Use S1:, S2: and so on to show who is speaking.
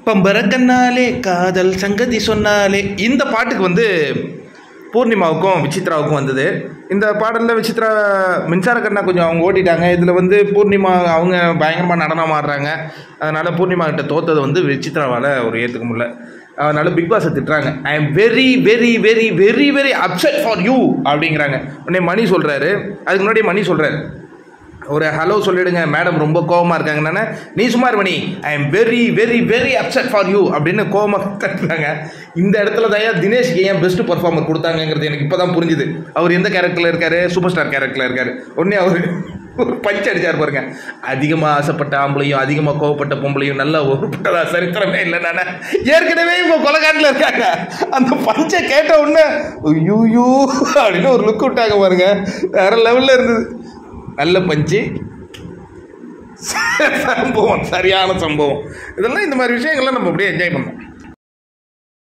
S1: பம்பரக்கண்ணாலே காதல் சங்கதி சொன்னாலே இந்த பாட்டுக்கு வந்து பூர்ணிமாவுக்கும் விசித்ராவுக்கும் வந்தது. இந்த பாடலில் விசித்ரா மின்சார கண்ணா கொஞ்சம் அவங்க ஓட்டிட்டாங்க. இதில் வந்து பூர்ணிமா அவங்க பயங்கரமாக நடனம் ஆடுறாங்க. அதனால் பூர்ணிமா கிட்ட தோத்ததை வந்து விசித்ராவால் ஒரு ஏற்றுக்க முடியல. அதனால் பிக் பாஸை திட்டுறாங்க. ஐ am very very very very very upset for you அப்படிங்கிறாங்க. உடனே மணி சொல்கிறாரு, அதுக்கு முன்னாடி மணி சொல்கிறாரு, ஒரு ஹலோ சொல்லிடுங்க மேடம் ரொம்ப கோவமாக இருக்காங்கன்னு. நீ சுமார் மணி, I am very very very upset for you அப்படின்னு கோவமாக தட்டுறாங்க. இந்த இடத்துல தான் தினேஷ்க்கு ஏன் பெஸ்ட் பர்ஃபார்மர் கொடுத்தாங்கிறது எனக்கு இப்போ தான் புரிஞ்சுது. அவர் எந்த கேரக்டரில் இருக்காரு? சூப்பர் ஸ்டார் கேரக்டரில் இருக்கார். உடனே அவர் ஒரு பஞ்சு அடிச்சார் பாருங்க. அதிகமாக ஆசைப்பட்ட ஆம்பளையும் அதிகமாக கோவப்பட்ட பொம்பளையும் நல்லா ஒருப்பட்டதா சரித்திரமே இல்லை. நான் ஏற்கனவே இப்போ கொலகாட்டில் இருக்காங்க. அந்த பஞ்சை கேட்ட உடனே ஐயூ அப்படின்னு ஒரு லுக் விட்டாங்க பாருங்க. வேற லெவலில் இருந்தது. நல்ல பஞ்சு, சம்பவம், சரியான சம்பவம். இதெல்லாம் இந்த மாதிரி விஷயங்கள்லாம் நம்ம அப்படியே என்ஜாய் பண்ணோம்.